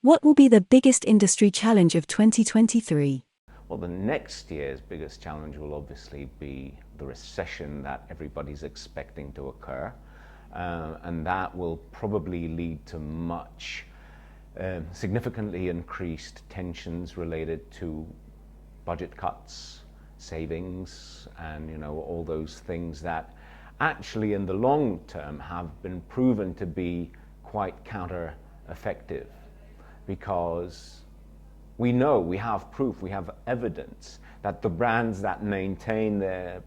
What will be the biggest industry challenge of 2023? Well, the next year's biggest challenge will obviously be the recession that everybody's expecting to occur. And that will probably lead to much significantly increased tensions related to budget cuts, savings, and all those things that actually in the long term have been proven to be quite counter effective, because we know, we have proof, we have evidence that the brands that maintain their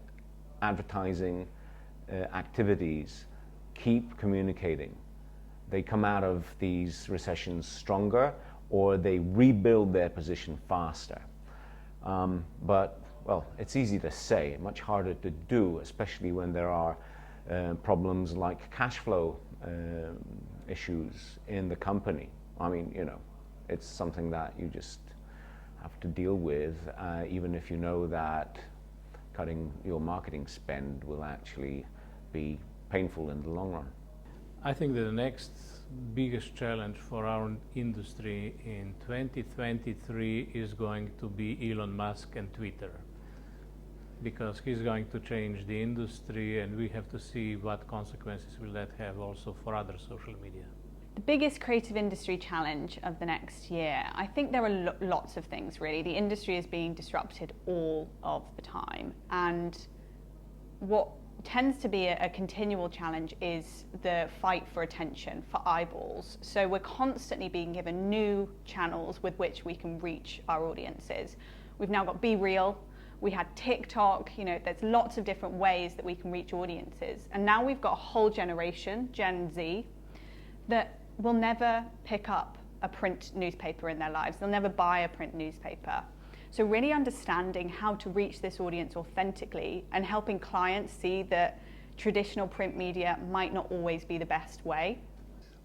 advertising activities keep communicating. They come out of these recessions stronger, or they rebuild their position faster. But, well, it's easy to say, much harder to do, especially when there are problems like cash flow issues in the company. I mean, it's something that you just have to deal with, even if you know that cutting your marketing spend will actually be painful in the long run. I think that the next biggest challenge for our industry in 2023 is going to be Elon Musk and Twitter, because he's going to change the industry, and we have to see what consequences will that have also for other social media. The biggest creative industry challenge of the next year, I think there are lots of things really. The industry is being disrupted all of the time, and what tends to be a continual challenge is the fight for attention, for eyeballs. So we're constantly being given new channels with which we can reach our audiences. We've now got Be Real, we had TikTok, there's lots of different ways that we can reach audiences. And now we've got a whole generation, Gen Z, that will never pick up a print newspaper in their lives. They'll never buy a print newspaper. So really understanding how to reach this audience authentically and helping clients see that traditional print media might not always be the best way.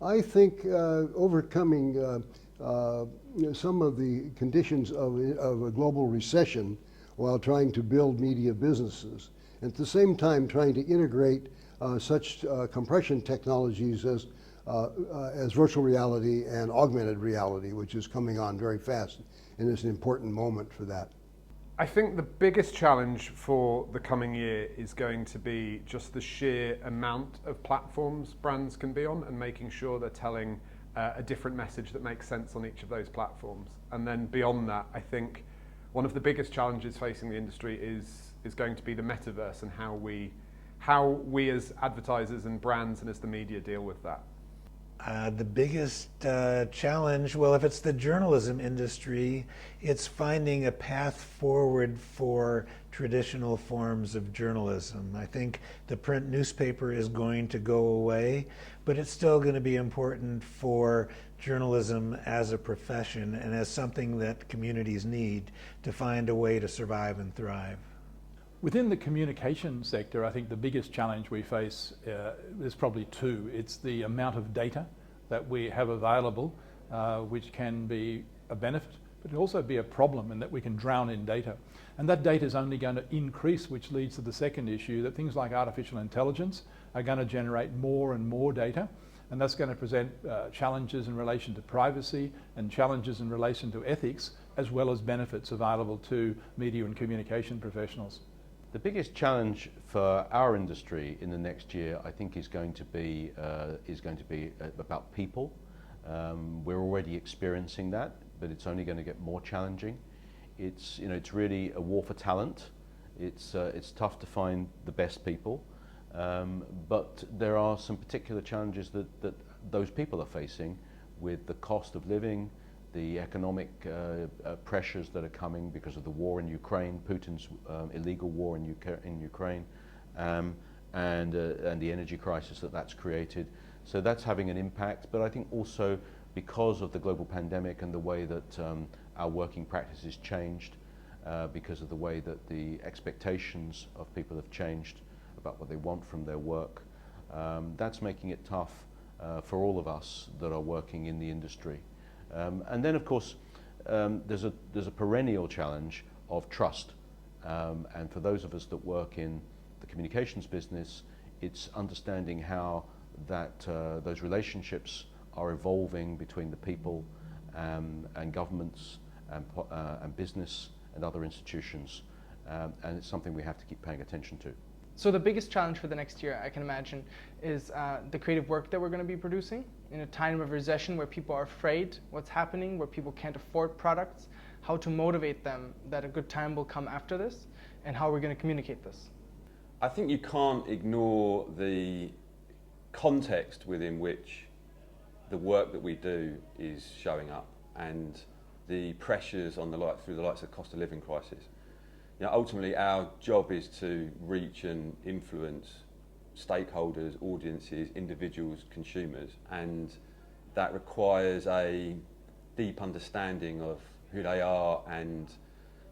I think overcoming some of the conditions of a global recession while trying to build media businesses, and at the same time trying to integrate such compression technologies as virtual reality and augmented reality, which is coming on very fast, and it's an important moment for that. I think the biggest challenge for the coming year is going to be just the sheer amount of platforms brands can be on, and making sure they're telling a different message that makes sense on each of those platforms. And then beyond that, I think one of the biggest challenges facing the industry is going to be the metaverse, and how we as advertisers and brands and as the media deal with that. The biggest challenge, well, if it's the journalism industry, it's finding a path forward for traditional forms of journalism. I think the print newspaper is going to go away, but it's still going to be important for journalism as a profession and as something that communities need to find a way to survive and thrive. Within the communication sector, I think the biggest challenge we face is probably two. It's the amount of data that we have available, which can be a benefit, but also be a problem in that we can drown in data. And that data is only going to increase, which leads to the second issue, that things like artificial intelligence are going to generate more and more data. And that's going to present challenges in relation to privacy and challenges in relation to ethics, as well as benefits available to media and communication professionals. The biggest challenge for our industry in the next year, I think, is going to be about people. We're already experiencing that, but it's only going to get more challenging. It's really a war for talent. It's tough to find the best people, but there are some particular challenges that those people are facing with the cost of living, the economic pressures that are coming because of the war in Ukraine, Putin's illegal war in Ukraine, and the energy crisis that's created. So that's having an impact. But I think also because of the global pandemic and the way that our working practices changed, because of the way that the expectations of people have changed about what they want from their work, that's making it tough for all of us that are working in the industry. And then, of course, there's a perennial challenge of trust. And for those of us that work in the communications business, it's understanding how those relationships are evolving between the people and governments and business and other institutions, and it's something we have to keep paying attention to. So the biggest challenge for the next year, I can imagine, is the creative work that we're going to be producing in a time of recession where people are afraid what's happening, where people can't afford products, how to motivate them that a good time will come after this, and how we're going to communicate this. I think you can't ignore the context within which the work that we do is showing up and the pressures on through the likes of cost of living crisis. You know, ultimately our job is to reach and influence stakeholders, audiences, individuals, consumers, and that requires a deep understanding of who they are and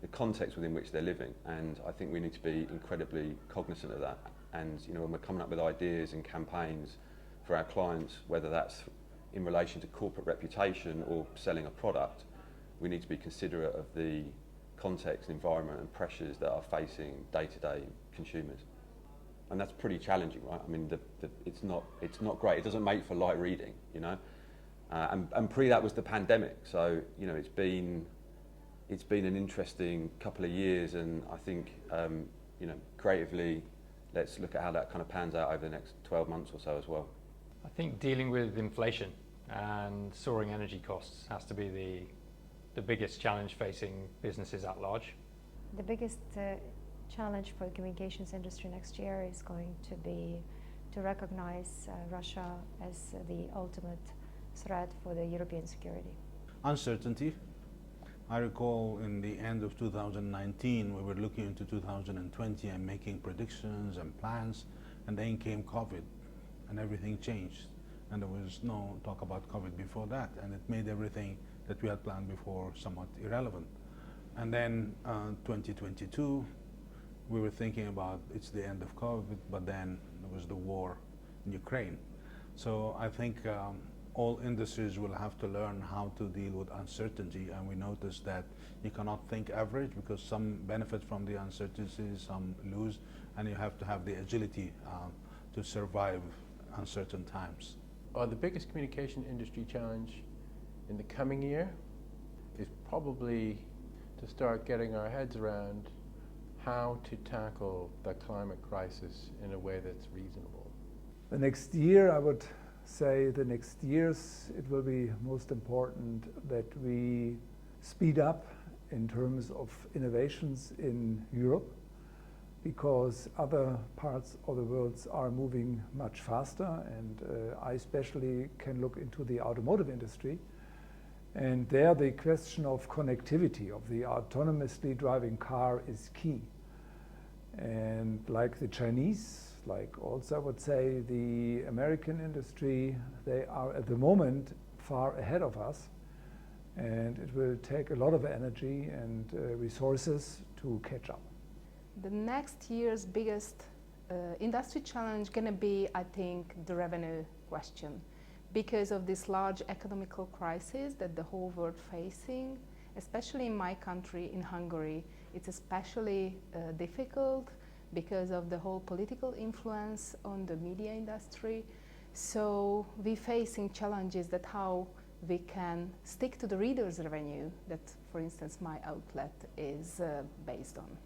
the context within which they're living, and I think we need to be incredibly cognizant of that. And you know, when we're coming up with ideas and campaigns for our clients, whether that's in relation to corporate reputation or selling a product, we need to be considerate of the context, environment and pressures that are facing day-to-day consumers. And that's pretty challenging, right? I mean, it's not great. It doesn't make for light reading, you know. And pre that was the pandemic, so you know it's been an interesting couple of years, and I think you know, creatively, let's look at how that kind of pans out over the next 12 months or so as well. I think dealing with inflation and soaring energy costs has to be the biggest challenge facing businesses at large. The biggest challenge for the communications industry next year is going to be to recognize Russia as the ultimate threat for the European security. Uncertainty. I recall in the end of 2019 we were looking into 2020 and making predictions and plans, and then came COVID and everything changed, and there was no talk about COVID before that, and it made everything that we had planned before somewhat irrelevant. And then 2022 we were thinking about it's the end of COVID, but then there was the war in Ukraine. So I think all industries will have to learn how to deal with uncertainty, and we notice that you cannot think average because some benefit from the uncertainty, some lose, and you have to have the agility to survive uncertain times. The biggest communication industry challenge in the coming year is probably to start getting our heads around how to tackle the climate crisis in a way that's reasonable. The next year, I would say the next years, it will be most important that we speed up in terms of innovations in Europe, because other parts of the world are moving much faster, and I especially can look into the automotive industry, and there the question of connectivity of the autonomously driving car is key. And like the Chinese, like also I would say the American industry, they are at the moment far ahead of us, and it will take a lot of energy and resources to catch up. The next year's biggest industry challenge gonna be, I think, the revenue question, because of this large economical crisis that the whole world facing, especially in my country, in Hungary. It's especially difficult because of the whole political influence on the media industry. So we're facing challenges that how we can stick to the reader's revenue that, for instance, my outlet is based on.